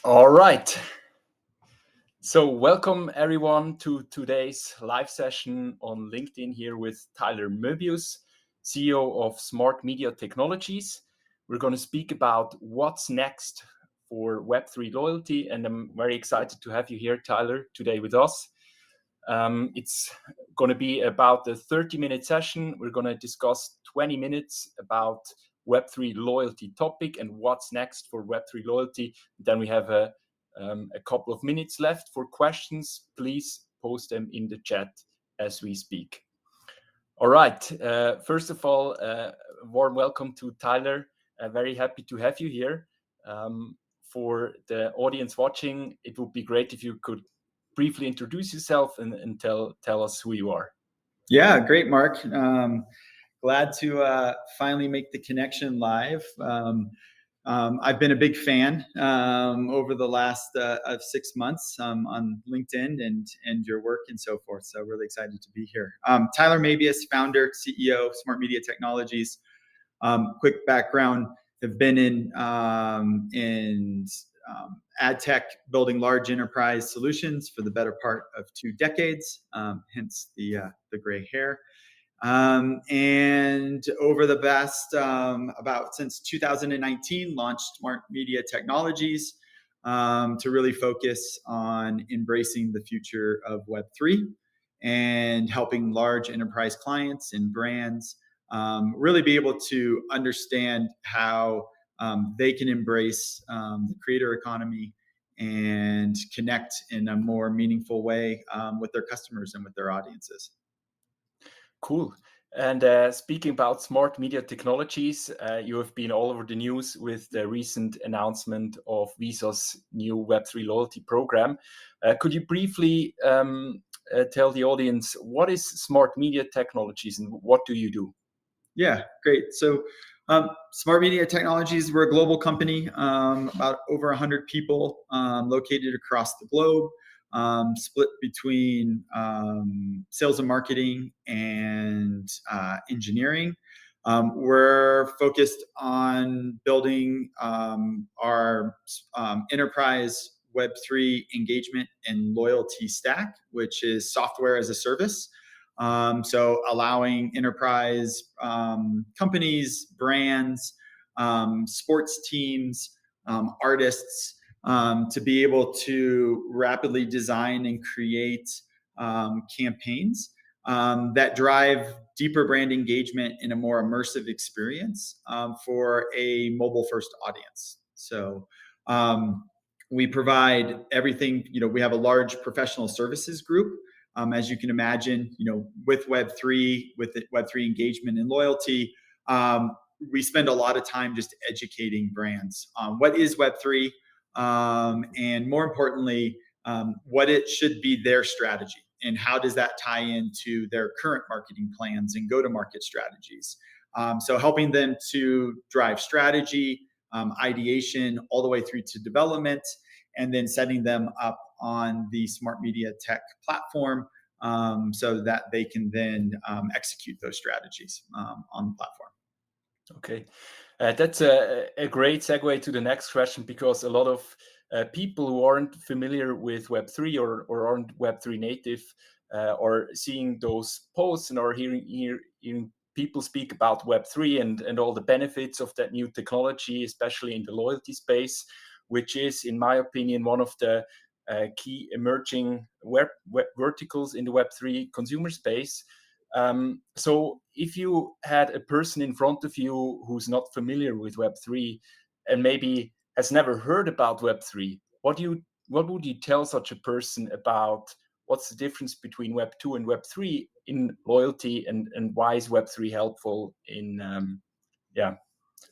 All right. So, welcome everyone to today's live session on LinkedIn here with Tyler Moebius, CEO of Smart Media Technologies. We're going to speak about what's next for Web3 Loyalty, and I'm very excited to have you here, Tyler, today with us. It's going to be about a 30-minute session. We're going to discuss 20 minutes about Web3 Loyalty topic and what's next for Web3 Loyalty. Then we have a couple of minutes left for questions. Please post them in the chat as we speak. All right. First of all, warm welcome to Tyler. Very happy to have you here. For the audience watching, it would be great if you could briefly introduce yourself and tell us who you are. Yeah, great, Mark. Glad to finally make the connection live. I've been a big fan over the last 6 months on LinkedIn and your work and so forth. So really excited to be here. Tyler Moebius, founder, CEO, Smart Media Technologies. Quick background: have been in ad tech, building large enterprise solutions for the better part of 2 decades. Hence the gray hair. And over the past, since 2019, launched Smart Media Technologies to really focus on embracing the future of Web3 and helping large enterprise clients and brands really be able to understand how they can embrace the creator economy and connect in a more meaningful way with their customers and with their audiences. Cool. And speaking about Smart Media Technologies, you have been all over the news with the recent announcement of Visa's new Web3 Loyalty program. Could you briefly tell the audience what is Smart Media Technologies and what do you do? Yeah, great. So Smart Media Technologies, we're a global company, about over 100 people located across the globe. Split between sales and marketing and engineering. We're focused on building our enterprise Web3 engagement and loyalty stack, which is software as a service. So allowing enterprise companies, brands, sports teams, artists, to be able to rapidly design and create campaigns that drive deeper brand engagement in a more immersive experience for a mobile-first audience. So we provide everything. We have a large professional services group. As you can imagine, with Web3, Web3 engagement and loyalty, we spend a lot of time just educating brands on what is Web3, and more importantly, what it should be their strategy and how does that tie into their current marketing plans and go-to-market strategies. So helping them to drive strategy, ideation, all the way through to development, and then setting them up on the Smart Media Tech platform so that they can then execute those strategies on the platform. Okay, that's a great segue to the next question, because a lot of people who aren't familiar with Web3 or aren't Web3 native are seeing those posts and are hearing people speak about Web3 and all the benefits of that new technology, especially in the loyalty space, which is, in my opinion, one of the key emerging web verticals in the Web3 consumer space. So if you had a person in front of you who's not familiar with Web3 and maybe has never heard about Web3, what would you tell such a person about what's the difference between Web2 and Web3 in loyalty, and why is Web3 helpful in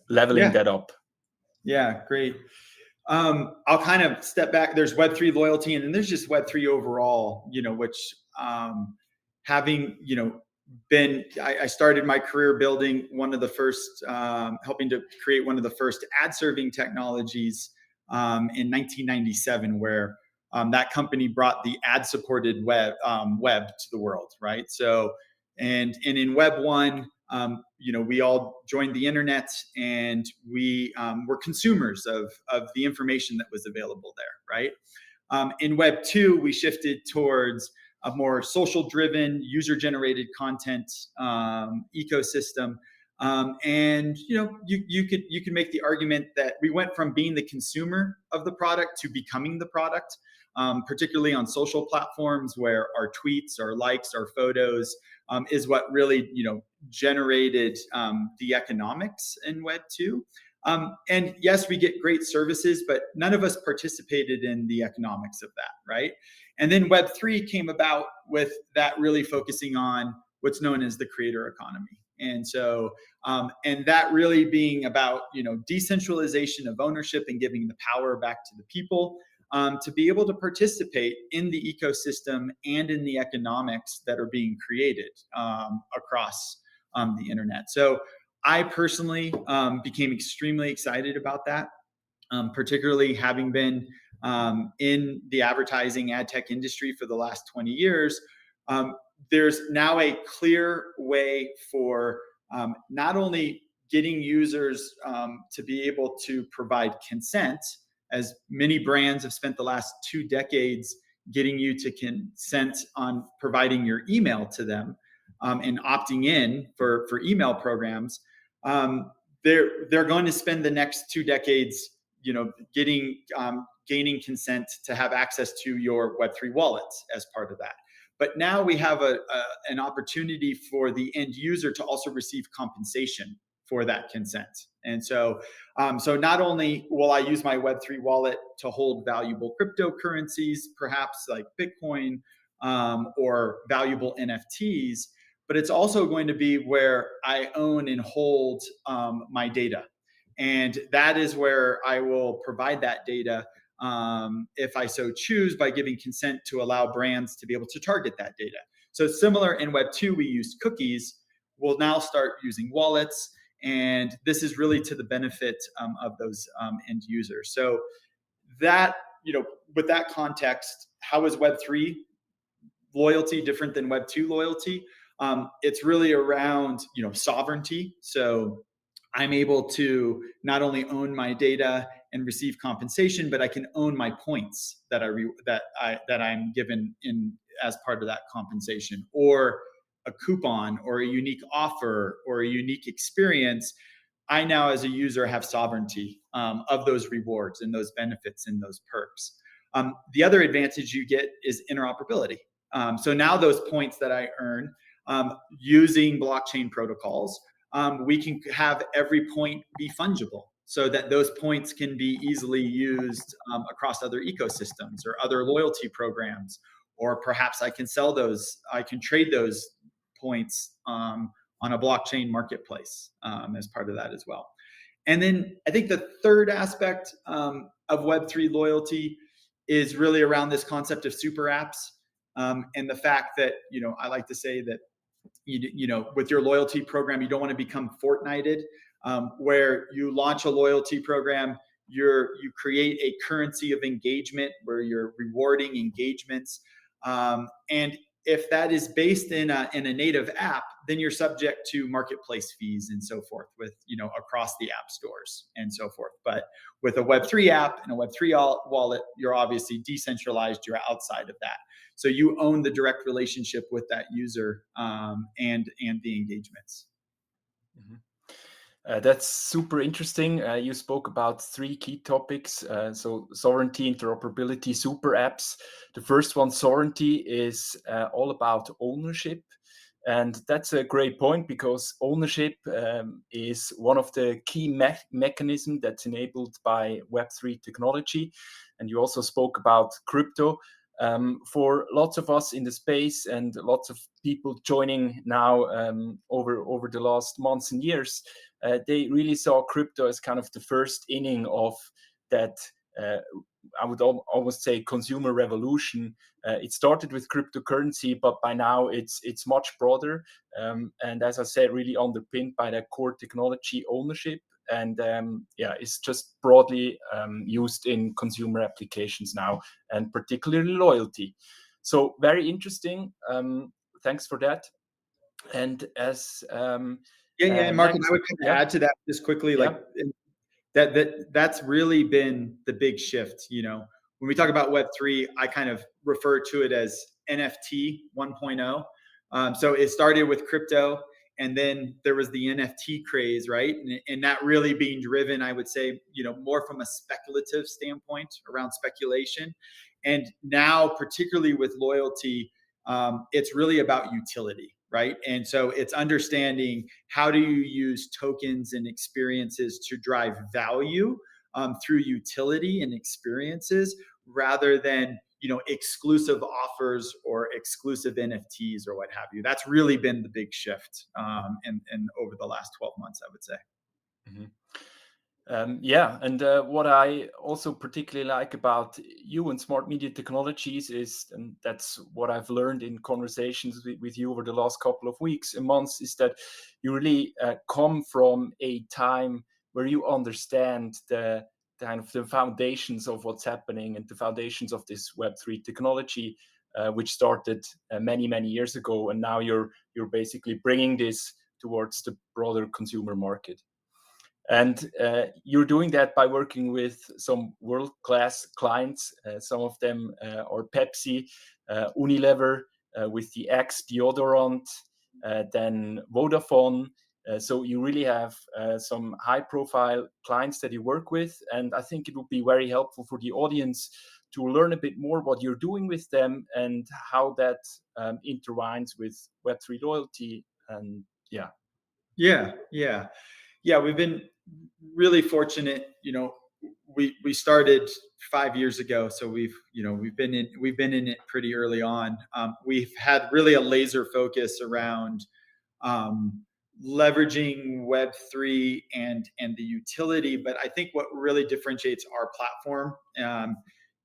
leveling that up? Yeah, great. I'll kind of step back. There's Web3 loyalty, and then there's just Web3 overall, which having, I started my career building one of the first, helping to create one of the first ad serving technologies in 1997, where that company brought the ad-supported web to the world, right? So, and in Web 1, we all joined the internet, and we were consumers of the information that was available there, right? In Web 2, we shifted towards a more social-driven, user-generated content ecosystem. And you could make the argument that we went from being the consumer of the product to becoming the product, particularly on social platforms where our tweets, our likes, our photos is what really generated the economics in Web 2. And yes, we get great services, but none of us participated in the economics of that, right? And then Web 3 came about with that really focusing on what's known as the creator economy. And so, and that really being about, decentralization of ownership and giving the power back to the people to be able to participate in the ecosystem and in the economics that are being created across the internet. So I personally became extremely excited about that, particularly having been in the advertising ad tech industry for the last 20 years. There's now a clear way for not only getting users to be able to provide consent, as many brands have spent the last 2 decades getting you to consent on providing your email to them and opting in for email programs. They're going to spend the next 2 decades, gaining consent to have access to your Web3 wallets as part of that. But now we have an opportunity for the end user to also receive compensation for that consent. And so, so not only will I use my Web3 wallet to hold valuable cryptocurrencies, perhaps like Bitcoin or valuable NFTs, but it's also going to be where I own and hold my data. And that is where I will provide that data if I so choose, by giving consent to allow brands to be able to target that data. So similar in Web 2, we use cookies. We'll now start using wallets. And this is really to the benefit of those end users. So that, with that context, how is Web3 loyalty different than Web 2 loyalty? It's really around, sovereignty. So I'm able to not only own my data and receive compensation, but I can own my points that I'm given in as part of that compensation, or a coupon, or a unique offer, or a unique experience. I now, as a user, have sovereignty of those rewards and those benefits and those perks. The other advantage you get is interoperability. So now those points that I earn using blockchain protocols, we can have every point be fungible, so that those points can be easily used across other ecosystems or other loyalty programs, or perhaps I can trade those points on a blockchain marketplace as part of that as well. And then I think the third aspect of Web3 loyalty is really around this concept of super apps, and the fact that, I like to say that with your loyalty program, you don't want to become Fortnited, where you launch a loyalty program, you create a currency of engagement where you're rewarding engagements. And if that is based in a native app, then you're subject to marketplace fees and so forth with, across the app stores and so forth. But with a Web3 app and a Web3 wallet, you're obviously decentralized, you're outside of that. So you own the direct relationship with that user and the engagements. Mm-hmm. That's super interesting. You spoke about 3 key topics. So sovereignty, interoperability, super apps. The first one, sovereignty, is all about ownership. And that's a great point, because ownership is one of the key mechanisms that's enabled by Web3 technology. And you also spoke about crypto. For lots of us in the space and lots of people joining now over the last months and years, they really saw crypto as kind of the first inning of that, I would almost say, consumer revolution. It started with cryptocurrency, but by now it's much broader. And as I said, really underpinned by that core technology ownership. And it's just broadly used in consumer applications now, and particularly loyalty. So very interesting. Thanks for that. And as Yeah, and Mark, and I next, would kind of yeah, add to that just quickly, like yeah, that's really been the big shift. You know, when we talk about Web3, I kind of refer to it as NFT 1.0. So it started with crypto, and then there was the NFT craze, right? And that really being driven, I would say, more from a speculative standpoint around speculation. And now, particularly with loyalty, it's really about utility, right? And so it's understanding how do you use tokens and experiences to drive value through utility and experiences rather than exclusive offers or exclusive NFTs or what have you. That's really been the big shift in over the last 12 months, I would say. mhm. Yeah, and what I also particularly like about you and Smart Media Technologies is, and that's what I've learned in conversations with you over the last couple of weeks and months, is that you really come from a time where you understand the kind of the foundations of what's happening and the foundations of this Web3 technology, which started many years ago, and now you're basically bringing this towards the broader consumer market. And you're doing that by working with some world-class clients. Some of them are Pepsi, Unilever, with the Axe deodorant, then Vodafone. So you really have some high-profile clients that you work with, and I think it would be very helpful for the audience to learn a bit more what you're doing with them and how that intertwines with Web3 loyalty. And yeah. Yeah, we've been really fortunate. We started 5 years ago, so we've been in it pretty early on. We've had really a laser focus around um, leveraging Web3 and the utility. But I think what really differentiates our platform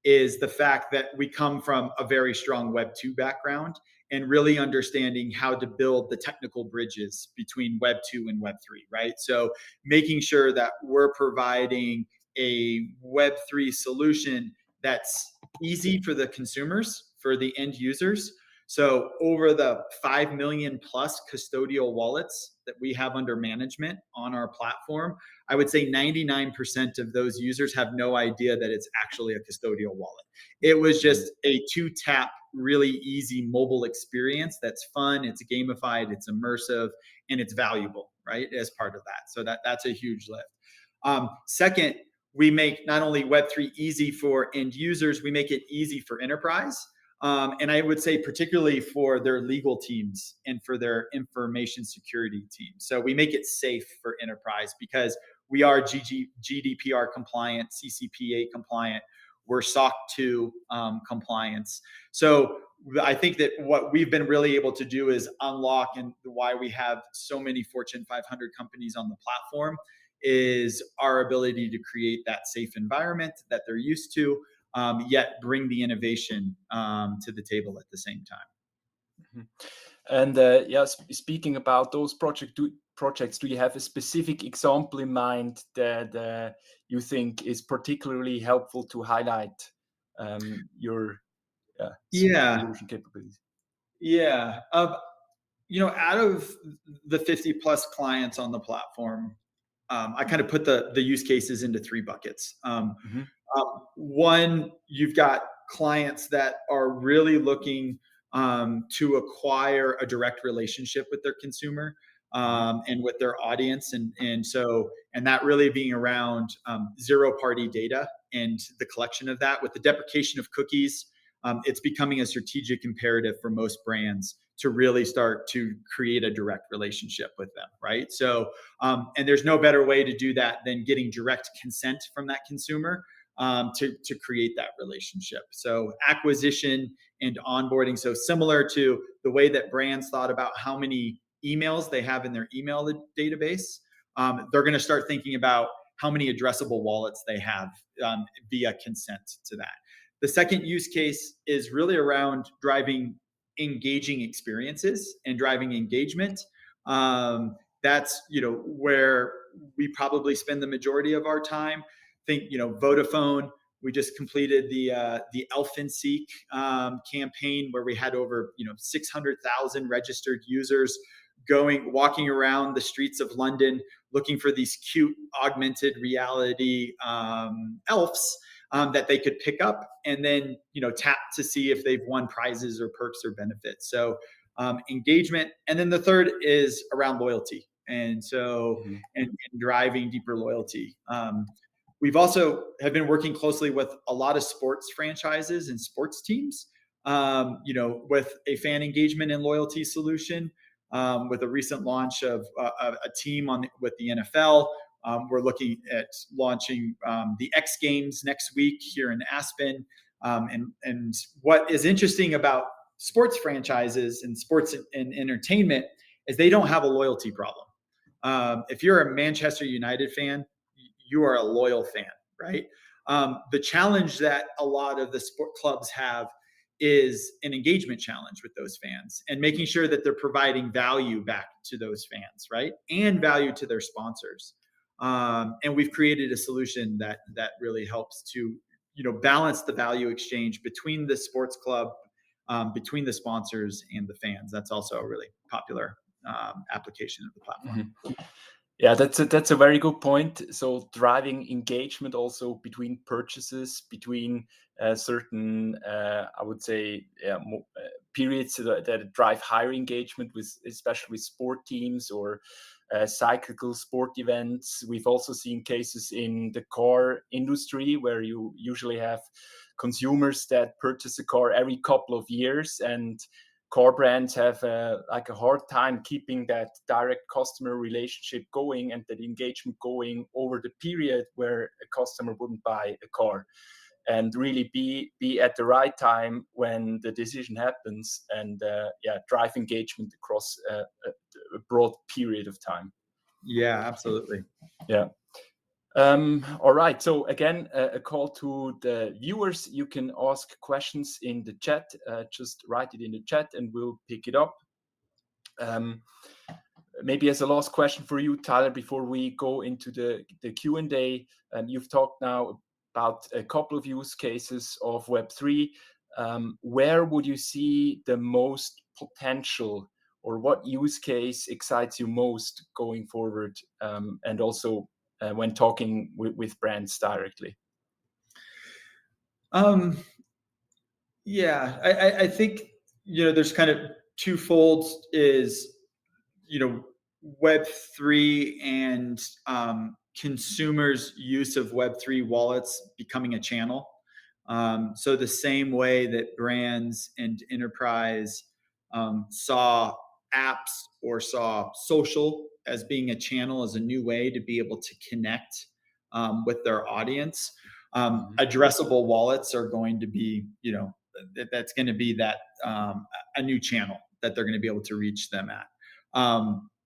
is the fact that we come from a very strong Web2 background and really understanding how to build the technical bridges between Web2 and Web3, right? So making sure that we're providing a Web3 solution that's easy for the consumers, for the end users. So over the 5 million plus custodial wallets that we have under management on our platform, I would say 99% of those users have no idea that it's actually a custodial wallet. It was Mhm. just a two-tap, really easy mobile experience that's fun, it's gamified, it's immersive, and it's valuable, right? As part of that. So that's a huge lift. Second, we make not only Web3 easy for end users, we make it easy for enterprise. And I would say particularly for their legal teams and for their information security teams. So we make it safe for enterprise because we are GDPR compliant, CCPA compliant. We're SOC 2 compliance. So I think that what we've been really able to do is unlock, and why we have so many Fortune 500 companies on the platform is our ability to create that safe environment that they're used to, yet bring the innovation to the table at the same time. Mhm. And yeah, speaking about those projects, do you have a specific example in mind that you think is particularly helpful to highlight your Yeah, solution capabilities? yeah. Out of the 50 plus clients on the platform, I kind of put the use cases into three buckets. Hmm. One, you've got clients that are really looking to acquire a direct relationship with their consumer Hmm. and with their audience, and that really being around zero party data and the collection of that. With the deprecation of cookies, it's becoming a strategic imperative for most brands to really start to create a direct relationship with them, right? So, and there's no better way to do that than getting direct consent from that consumer to create that relationship. So acquisition and onboarding. So similar to the way that brands thought about how many emails they have in their email database, they're going to start thinking about how many addressable wallets they have via consent to that. The second use case is really around driving engaging experiences and driving engagement. That's where we probably spend the majority of our time. Think Vodafone. We just completed the Elfin Seek campaign where we had over 600,000 registered users walking around the streets of London, looking for these cute augmented reality elves that they could pick up and then, tap to see if they've won prizes or perks or benefits. So engagement. And then the third is around loyalty. And so, and driving deeper loyalty. We've also have been working closely with a lot of sports franchises and sports teams, with a fan engagement and loyalty solution, with a recent launch of a team with the NFL. We're looking at launching the X Games next week here in Aspen. And what is interesting about sports franchises and sports and entertainment is they don't have a loyalty problem. If you're a Manchester United fan, you are a loyal fan, right? The challenge that a lot of the sport clubs have is an engagement challenge with those fans and making sure that they're providing value back to those fans, right? And value to their sponsors. And we've created a solution that really helps to, balance the value exchange between the sports club, between the sponsors and the fans. That's also a really popular application of the platform. Yeah, that's a very good point. So driving engagement also between purchases, between certain, I would say, periods that drive higher engagement with, especially with sport teams or cyclical sport events. We've also seen cases in the car industry where you usually have consumers that purchase a car every couple of years, and car brands have a hard time keeping that direct customer relationship going and that engagement going over the period where a customer wouldn't buy a car, and really be at the right time when the decision happens, and drive engagement across a broad period of time. Yeah, absolutely. Yeah. All right. So again, a call to the viewers. You can ask questions in the chat. Just write it in the chat and we'll pick it up. Maybe as a last question for you, Tyler, before we go into the Q&A, you've talked now about a couple of use cases of Web3. Where would you see the most potential, or what use case excites you most going forward, and also when talking with brands directly? Yeah, I think, there's kind of twofold is, Web3 and consumers' use of Web3 wallets becoming a channel. So the same way that brands and enterprise saw apps or saw social as being a channel, as a new way to be able to connect with their audience, addressable wallets are going to be, that's going to be that a new channel that they're going to be able to reach them at.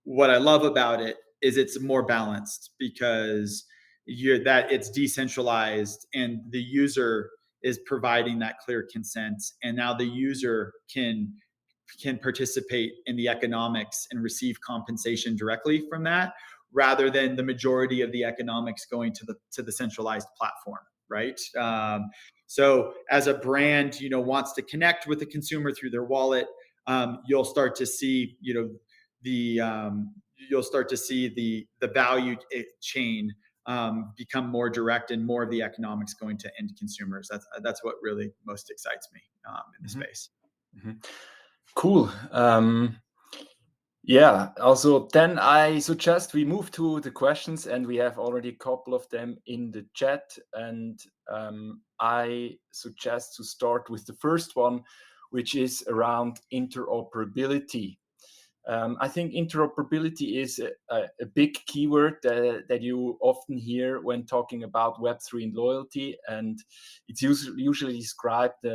What I love about it is it's more balanced because it's decentralized and the user is providing that clear consent, and now the user can participate in the economics and receive compensation directly from that, rather than the majority of the economics going to the centralized platform, right? So as a brand, wants to connect with the consumer through their wallet, you'll start to see, the value chain become more direct and more of the economics going to end consumers. That's what really most excites me in the space. Cool. Yeah, also then I suggest we move to the questions, and we have already a couple of them in the chat, and I suggest to start with the first one, which is around interoperability. I think interoperability is a big keyword that you often hear when talking about Web3 and loyalty, and it's usually described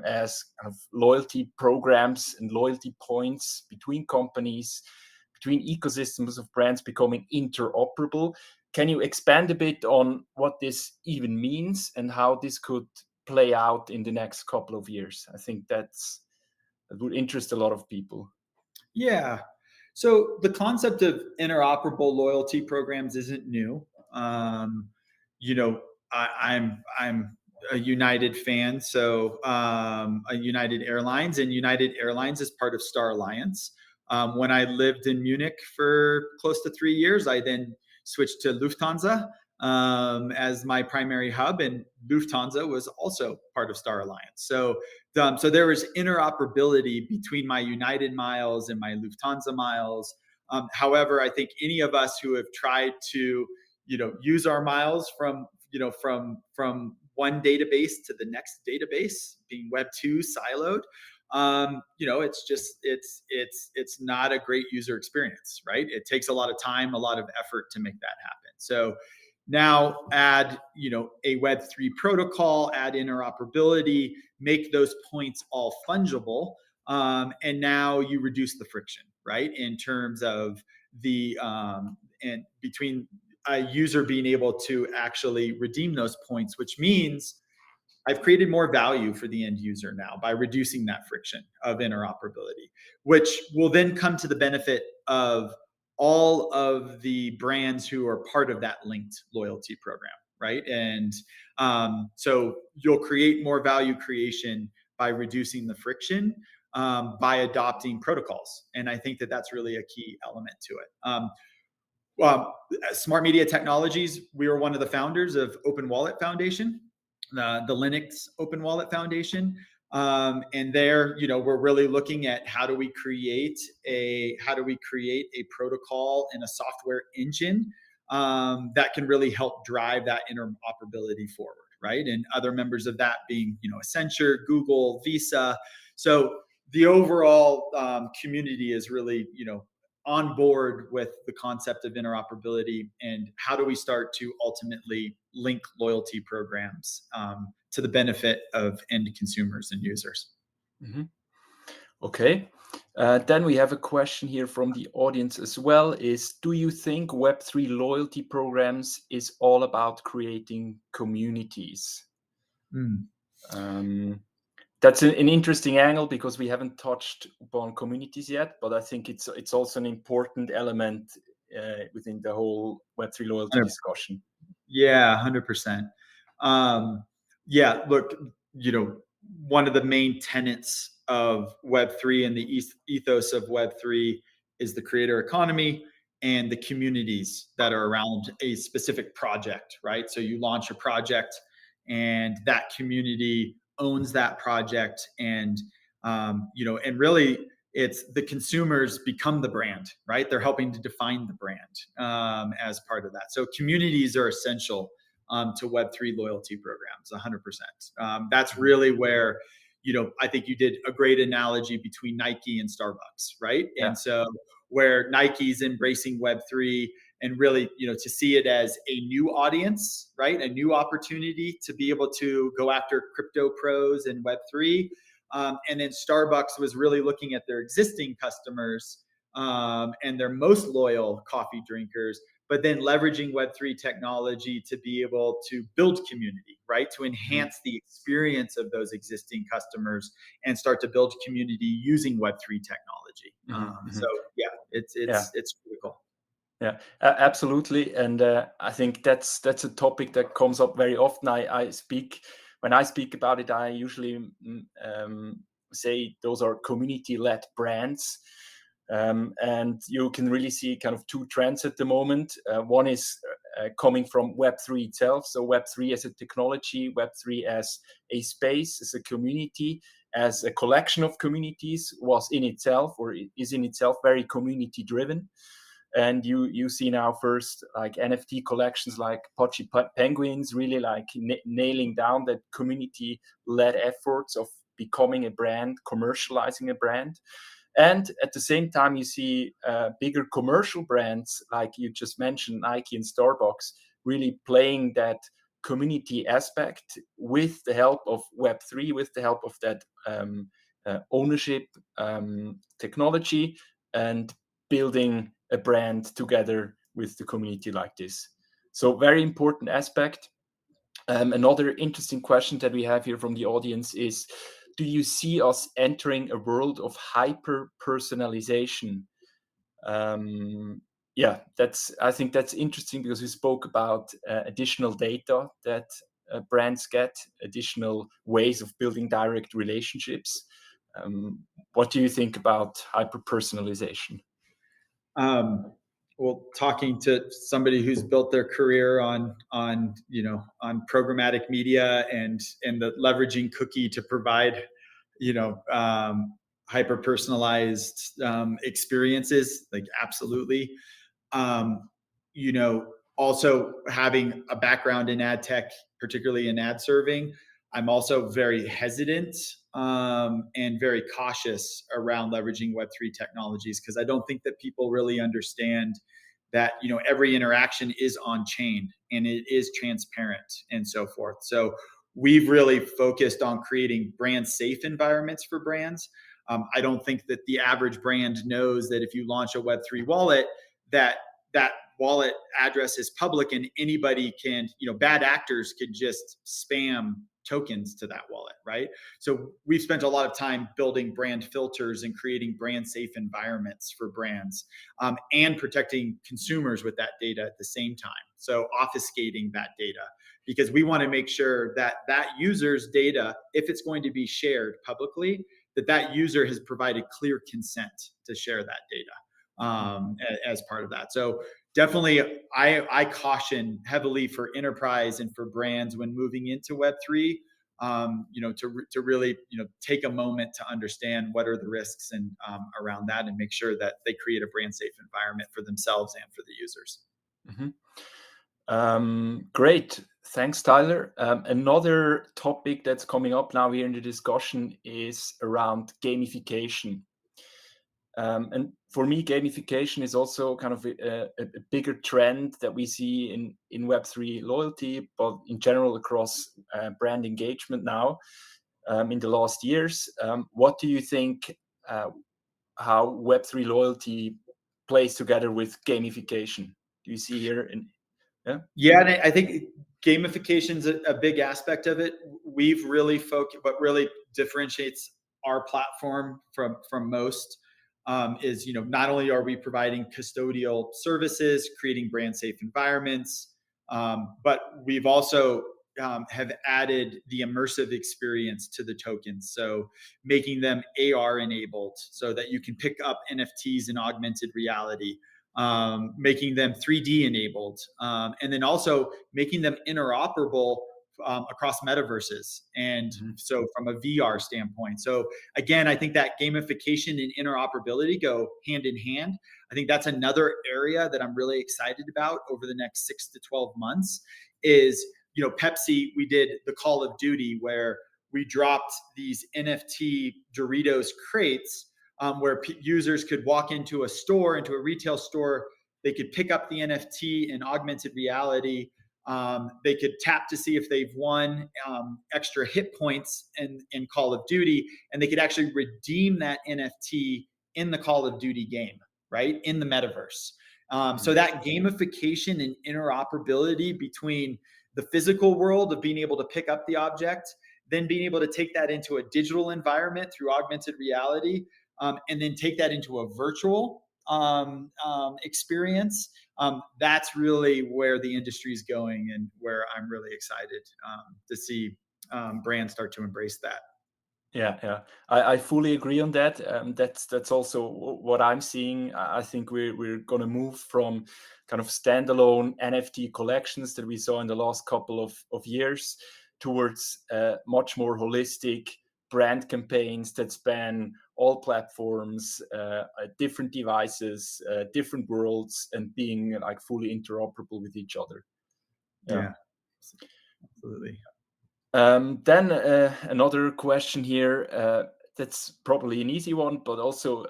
as kind of loyalty programs and loyalty points between companies, between ecosystems of brands becoming interoperable. Can you expand a bit on what this even means and how this could play out in the next couple of years? I think that would interest a lot of people. Yeah. So the concept of interoperable loyalty programs isn't new. I'm a United fan, so a United Airlines, and United Airlines is part of Star Alliance. When I lived in Munich for close to 3 years, I then switched to Lufthansa as my primary hub, and Lufthansa was also part of Star Alliance. So there was interoperability between my United miles and my Lufthansa miles. However, I think any of us who have tried to, use our miles from one database to the next database, being Web2 siloed, it's not a great user experience, right? It takes a lot of time, a lot of effort to make that happen. So now add, a Web3 protocol, add interoperability, make those points all fungible. And now you reduce the friction, right? In terms of and between a user being able to actually redeem those points, which means I've created more value for the end user now by reducing that friction of interoperability, which will then come to the benefit of all of the brands who are part of that linked loyalty program, right? And so you'll create more value creation by reducing the friction, by adopting protocols. And I think that that's really a key element to it. Smart Media Technologies, we were one of the founders of Open Wallet Foundation, the Linux Open Wallet Foundation. And there, we're really looking at how do we create a protocol and a software engine that can really help drive that interoperability forward, right? And other members of that being, Accenture, Google, Visa. So the overall community is really, on board with the concept of interoperability and how do we start to ultimately link loyalty programs to the benefit of end consumers and users. Mm-hmm. Okay. Then we have a question here from the audience as well is, do you think Web3 loyalty programs is all about creating communities? That's an interesting angle because we haven't touched upon communities yet, but I think it's also an important element within the whole Web3 loyalty discussion. Yeah, 100%. Yeah, look, one of the main tenets of Web3 and the ethos of Web3 is the creator economy and the communities that are around a specific project, right? So you launch a project and that community owns that project, and and really it's the consumers become the brand, right? They're helping to define the brand as part of that. So communities are essential to Web3 loyalty programs, 100%. That's really where, I think you did a great analogy between Nike and Starbucks, right? Yeah. And so where Nike's embracing Web3 and really, to see it as a new audience, right? A new opportunity to be able to go after crypto pros and Web3. And then Starbucks was really looking at their existing customers and their most loyal coffee drinkers, but then leveraging Web3 technology to be able to build community, right? To enhance the experience of those existing customers and start to build community using Web3 technology. So yeah, it's critical. Yeah, absolutely. And I think that's a topic that comes up very often. When I speak about it, I usually say those are community-led brands. And you can really see kind of two trends at the moment. One is coming from Web3 itself. So Web3 as a technology, Web3 as a space, as a community, as a collection of communities was in itself or is in itself very community driven. And you see now first like NFT collections like Pochi Penguins really like nailing down that community-led efforts of becoming a brand, commercializing a brand. And at the same time, you see bigger commercial brands like you just mentioned, Nike and Starbucks, really playing that community aspect with the help of Web3, with the help of that ownership technology, and building a brand together with the community like this. So very important aspect. Another interesting question that we have here from the audience is, do you see us entering a world of hyper personalization? I think that's interesting because we spoke about additional data that brands get, additional ways of building direct relationships. What do you think about hyper-personalization? Well, talking to somebody who's built their career on programmatic media and the leveraging cookie to provide hyper personalized experiences, like absolutely. um, Also having a background in ad tech, particularly in ad serving, I'm also very hesitant and very cautious around leveraging Web3 technologies, because I don't think that people really understand that every interaction is on chain and it is transparent and so forth. So we've really focused on creating brand safe environments for brands. I don't think that the average brand knows that if you launch a Web3 wallet, that that wallet address is public and anybody can, bad actors could just spam tokens to that wallet, right? So we've spent a lot of time building brand filters and creating brand safe environments for brands, and protecting consumers with that data at the same time. So obfuscating that data, because we want to make sure that that user's data, if it's going to be shared publicly, that user has provided clear consent to share that data as part of that. So definitely, I caution heavily for enterprise and for brands when moving into Web3. To really take a moment to understand what are the risks and around that, and make sure that they create a brand safe environment for themselves and for the users. Great. Thanks, Tyler. Another topic that's coming up now here in the discussion is around gamification. And for me, gamification is also kind of a bigger trend that we see in Web3 loyalty, but in general across brand engagement now in the last years. What do you think how Web3 loyalty plays together with gamification? Do you see here? Yeah, and I think gamification is a big aspect of it. We've really focused, what really differentiates our platform from most is, not only are we providing custodial services, creating brand safe environments, but we've also have added the immersive experience to the tokens. So making them AR enabled so that you can pick up NFTs in augmented reality, making them 3D enabled, and then also making them interoperable across metaverses. And so from a VR standpoint. So again, I think that gamification and interoperability go hand in hand. I think that's another area that I'm really excited about over the next 6 to 12 months is, Pepsi, we did the Call of Duty where we dropped these NFT Doritos crates, where users could walk into a retail store. They could pick up the NFT in augmented reality. They could tap to see if they've won extra hit points in Call of Duty, and they could actually redeem that NFT in the Call of Duty game, right, in the metaverse. So that gamification and interoperability between the physical world of being able to pick up the object, then being able to take that into a digital environment through augmented reality, and then take that into a virtual experience. That's really where the industry is going, and where I'm really excited to see brands start to embrace that. Yeah. I fully agree on that. That's also what I'm seeing. I think we're going to move from kind of standalone NFT collections that we saw in the last couple of years towards much more holistic brand campaigns that span all platforms, different devices, different worlds, and being like fully interoperable with each other. Yeah, absolutely. Then another question here that's probably an easy one, but also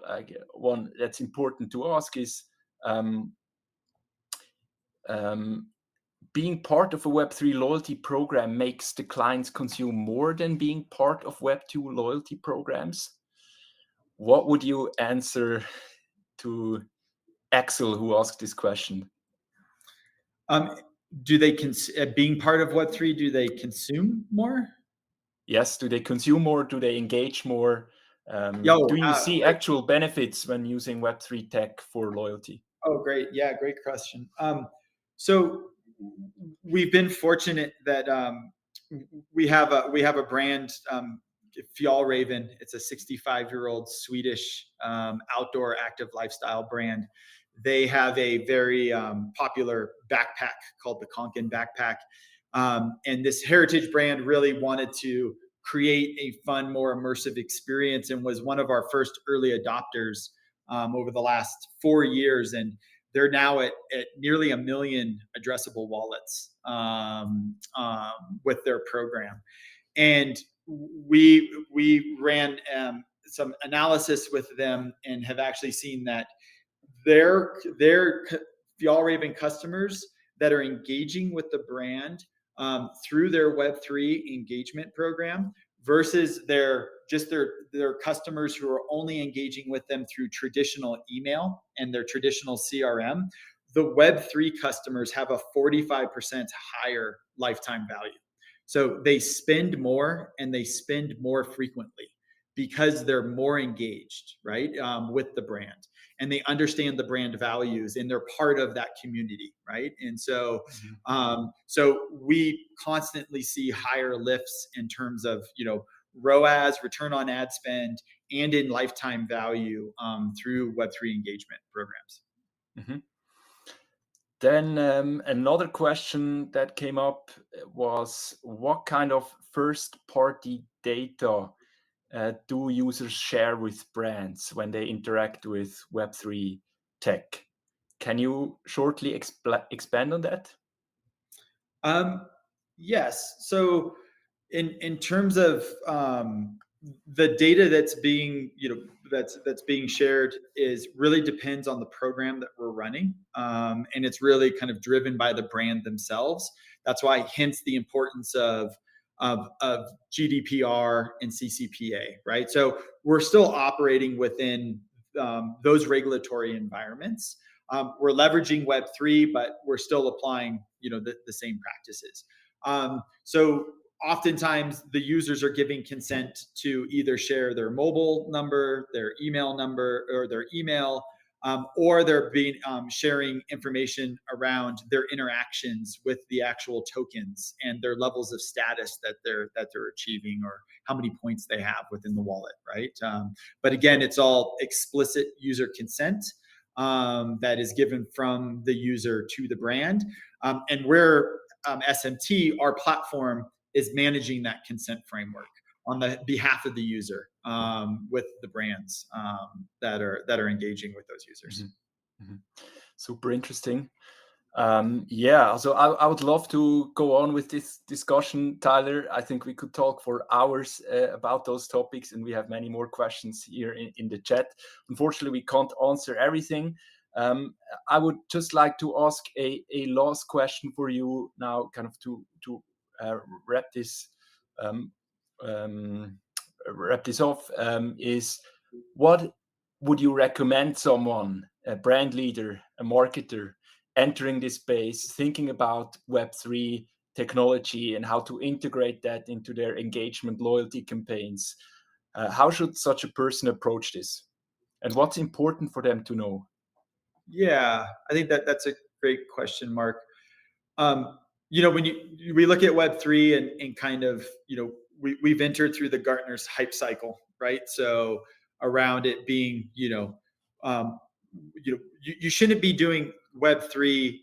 one that's important to ask is being part of a Web3 loyalty program makes the clients consume more than being part of Web2 loyalty programs. What would you answer to Axel, who asked this question? Do they being part of Web3? Do they consume more? Yes. Do they consume more? Do they engage more? Do you see Great. actual benefits when using Web3 tech for loyalty? Oh, great. Yeah, great question. So we've been fortunate that we have a brand Fjallraven. It's a 65-year-old Swedish outdoor active lifestyle brand. They have a very popular backpack called the Konkin backpack. And this heritage brand really wanted to create a fun, more immersive experience and was one of our first early adopters over the last 4 years. And they're now at nearly 1 million addressable wallets with their program. And we ran some analysis with them and have actually seen that their Fjallraven customers that are engaging with the brand through their Web3 engagement program versus their customers who are only engaging with them through traditional email and their traditional CRM, the Web3 customers have a 45% higher lifetime value. So they spend more and they spend more frequently because they're more engaged, right, with the brand, and they understand the brand values and they're part of that community, right? And so, so we constantly see higher lifts in terms of ROAS, return on ad spend, and in lifetime value through Web3 engagement programs. Mm-hmm. Then another question that came up was, what kind of first-party data do users share with brands when they interact with Web3 tech? Can you shortly expand on that? Yes. So in terms of the data that's being that's being shared is really depends on the program that we're running, and it's really kind of driven by the brand themselves. That's why, hence the importance of GDPR and CCPA, right? So we're still operating within those regulatory environments. We're leveraging Web3, but we're still applying the same practices. So oftentimes the users are giving consent to either share their mobile number, their email number, or their email, or they're being sharing information around their interactions with the actual tokens and their levels of status that they're achieving, or how many points they have within the wallet, right? But again, it's all explicit user consent that is given from the user to the brand, and we're SMT, our platform, is managing that consent framework on the behalf of the user with the brands that are engaging with those users. Mm-hmm. Mm-hmm. Super interesting. Yeah, so I would love to go on with this discussion, Tyler. I think we could talk for hours about those topics, and we have many more questions here in the chat. Unfortunately, we can't answer everything. I would just like to ask a last question for you now, kind of to wrap this off. Is what would you recommend someone, a brand leader, a marketer, entering this space, thinking about Web3 technology and how to integrate that into their engagement loyalty campaigns? How should such a person approach this? And what's important for them to know? Yeah, I think that's a great question, Mark. When we look at Web3 and kind of, we've entered through the Gartner's hype cycle, right? So around it being, you shouldn't be doing Web3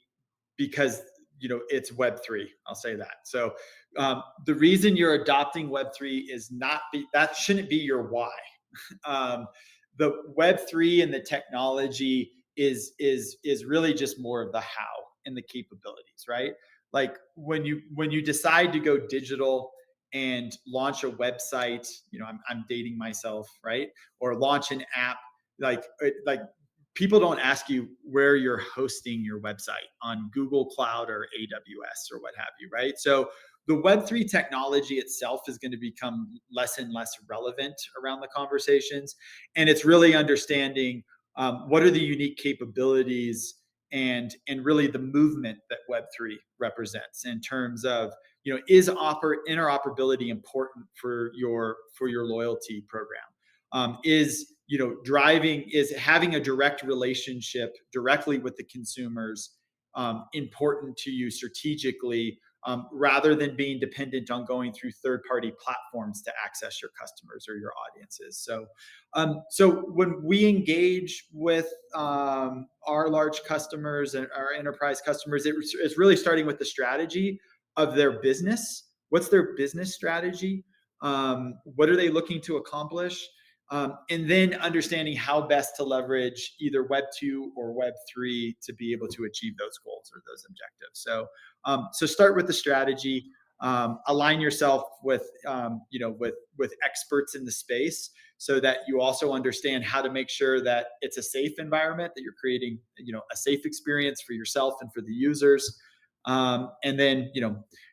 because it's Web3. I'll say that. So the reason you're adopting Web3 is that shouldn't be your why. The Web3 and the technology is really just more of the how and the capabilities, right? Like when you decide to go digital and launch a website, I'm dating myself, right? Or launch an app, like people don't ask you where you're hosting your website, on Google Cloud or AWS or what have you, right? So the Web3 technology itself is going to become less and less relevant around the conversations. And it's really understanding what are the unique capabilities and really the movement that Web3 represents in terms of, is interoperability important for your loyalty program? Is having a direct relationship directly with the consumers important to you strategically rather than being dependent on going through third-party platforms to access your customers or your audiences. So when we engage with our large customers and our enterprise customers, it's really starting with the strategy of their business. What's their business strategy? What are they looking to accomplish? And then understanding how best to leverage either Web 2 or Web 3 to be able to achieve those goals or those objectives. So start with the strategy. Align yourself with with experts in the space, so that you also understand how to make sure that it's a safe environment, that you're creating a safe experience for yourself and for the users, and then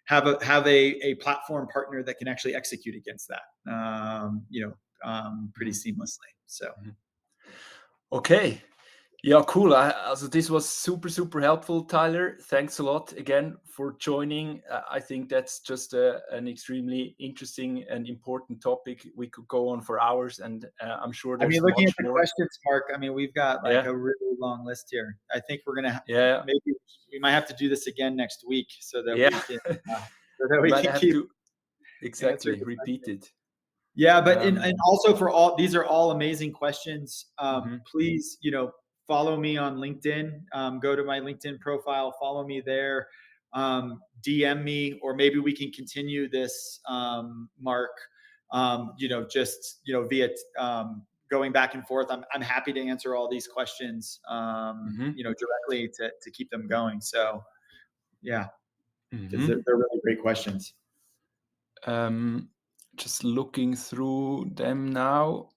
have a platform partner that can actually execute against that. Pretty seamlessly. So. Okay. Yeah, cool. Also, this was super helpful, Tyler. Thanks a lot again for joining. I think that's just an extremely interesting and important topic. We could go on for hours, and I'm sure there's looking much at the more. questions, Mark, we've got a really long list here. I think we're gonna maybe we might have to do this again next week, so that we can have keep to exactly repeat it. Yeah, but and also for all, these are all amazing questions. Please, follow me on LinkedIn. Go to my LinkedIn profile, follow me there. DM me, or maybe we can continue this, Mark. Just via going back and forth. I'm happy to answer all these questions. Directly to keep them going. So, yeah, because they're really great questions. Just looking through them now.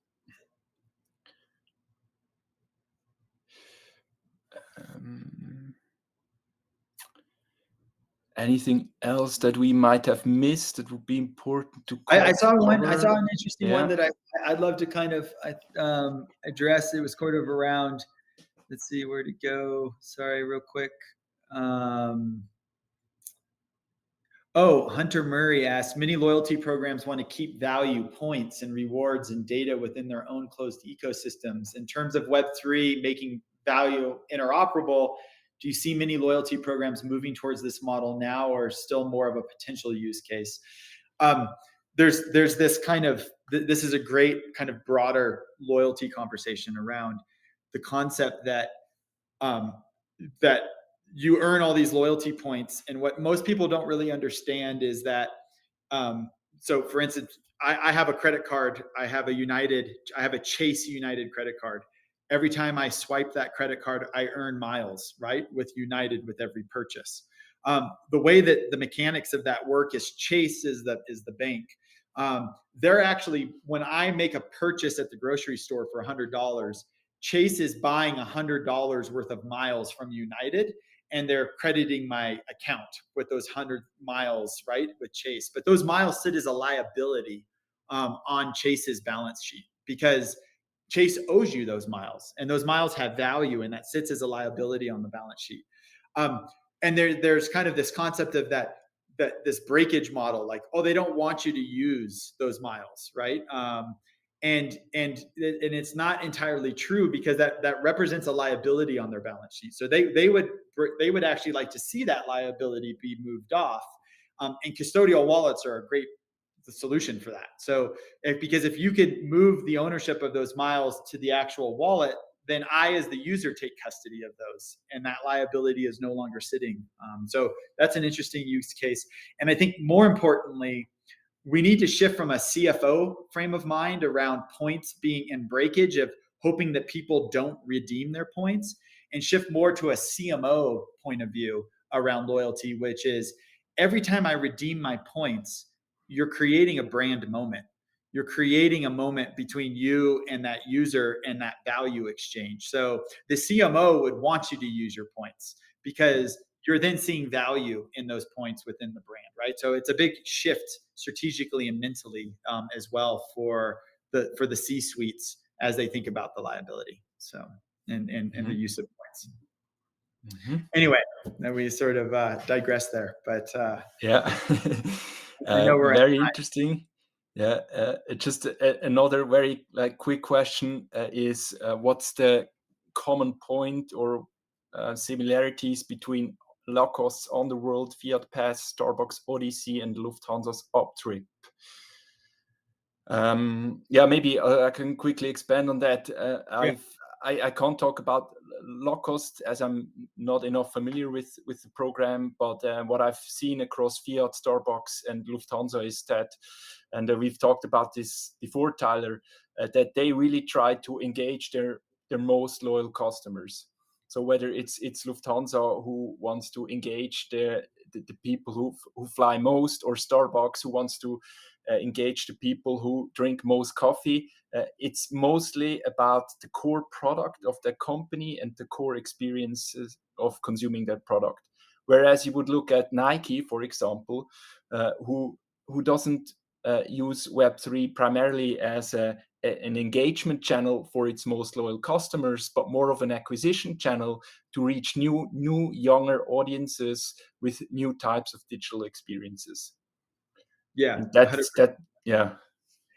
Anything else that we might have missed that would be important to cover? I saw one. I saw an interesting one that I'd love to kind of address. It was sort of around. Let's see where to go. Sorry, real quick. Hunter Murray asked, many loyalty programs want to keep value, points, and rewards and data within their own closed ecosystems. In terms of Web3 making value interoperable, do you see many loyalty programs moving towards this model now, or still more of a potential use case? There's this kind of, this is a great kind of broader loyalty conversation around the concept that that you earn all these loyalty points. And what most people don't really understand is that, so for instance, I have a credit card. I have a Chase United credit card. Every time I swipe that credit card, I earn miles, right? With United, with every purchase. The way that the mechanics of that work is Chase is the bank. They're actually, when I make a purchase at the grocery store for $100, Chase is buying $100 worth of miles from United, and they're crediting my account with those 100 miles, right, with Chase. But those miles sit as a liability on Chase's balance sheet, because Chase owes you those miles, and those miles have value, and that sits as a liability on the balance sheet. And there's kind of this concept of that this breakage model, like, they don't want you to use those miles, right? And it's not entirely true, because that represents a liability on their balance sheet. So they would actually like to see that liability be moved off. And custodial wallets are a great solution for that. So because if you could move the ownership of those miles to the actual wallet, then I, as the user, take custody of those, and that liability is no longer sitting. So that's an interesting use case. And I think more importantly, we need to shift from a CFO frame of mind around points being in breakage, of hoping that people don't redeem their points, and shift more to a CMO point of view around loyalty, which is every time I redeem my points, you're creating a brand moment. You're creating a moment between you and that user and that value exchange. So the CMO would want you to use your points, because you're then seeing value in those points within the brand, right? So it's a big shift strategically and mentally as well for the C-suites as they think about the liability. So and the use of points. Anyway, then we sort of digress there, but yeah, I know we're very interesting. Yeah, just another very quick question is what's the common point or similarities between Lacostes On the World, Fiat Pass, Starbucks Odyssey, and Lufthansa's Uptrip. Maybe I can quickly expand on that. I can't talk about Lacoste as I'm not enough familiar with the program, but what I've seen across Fiat, Starbucks, and Lufthansa is that, and we've talked about this before, Tyler, that they really try to engage their most loyal customers. So whether it's Lufthansa who wants to engage the people who fly most, or Starbucks who wants to engage the people who drink most coffee, it's mostly about the core product of the company and the core experiences of consuming that product. Whereas you would look at Nike, for example, who doesn't use Web3 primarily as an engagement channel for its most loyal customers, but more of an acquisition channel to reach new younger audiences with new types of digital experiences. Yeah, and that's 100%. that. Yeah.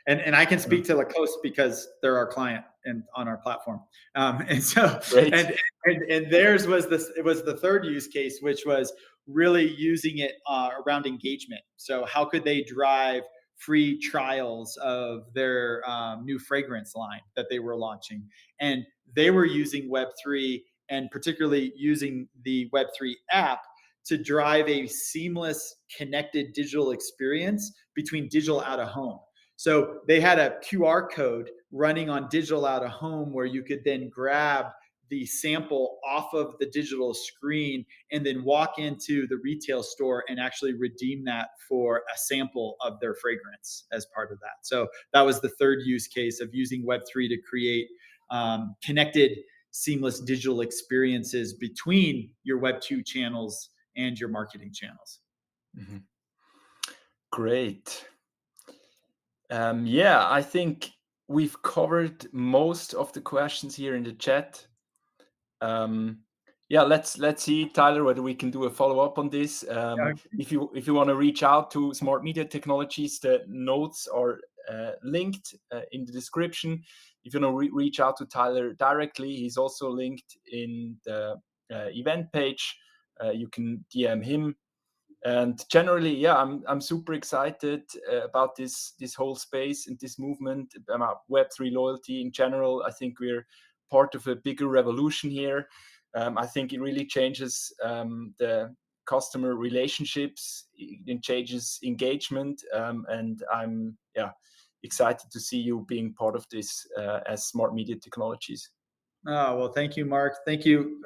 And I can speak to Lacoste because they're our client and on our platform. And so, Great. and theirs was this. It was the third use case, which was really using it around engagement. So how could they drive free trials of their new fragrance line that they were launching? And they were using Web3, and particularly using the Web3 app to drive a seamless, connected digital experience between digital out of home. So they had a QR code running on digital out of home where you could then grab the sample off of the digital screen and then walk into the retail store and actually redeem that for a sample of their fragrance as part of that. So that was the third use case of using Web3 to create connected, seamless digital experiences between your Web2 channels and your marketing channels. Mm-hmm. Great. I think we've covered most of the questions here in the chat. Let's see, Tyler, whether we can do a follow-up on this. If you want to reach out to Smart Media Technologies, the notes are linked in the description. If you want to reach out to Tyler directly, he's also linked in the event page. You can DM him. And generally, I'm super excited about this whole space and this movement about Web3 loyalty in general. I think we're part of a bigger revolution here. I think it really changes the customer relationships, it changes engagement, and I'm excited to see you being part of this as Smart Media Technologies. Oh, well, thank you, Marc. Thank you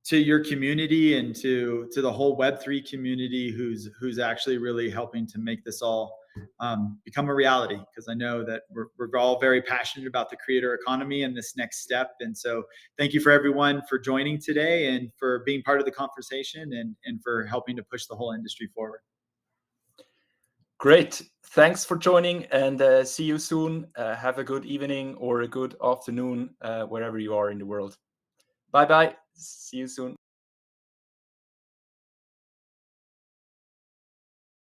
to your community and to the whole Web3 community who's actually really helping to make this all become a reality, because I know that we're all very passionate about the creator economy and this next step. And so thank you for everyone for joining today and for being part of the conversation and for helping to push the whole industry forward. Great. Thanks for joining, and see you soon. Have a good evening or a good afternoon wherever you are in the world. Bye-bye. See you soon.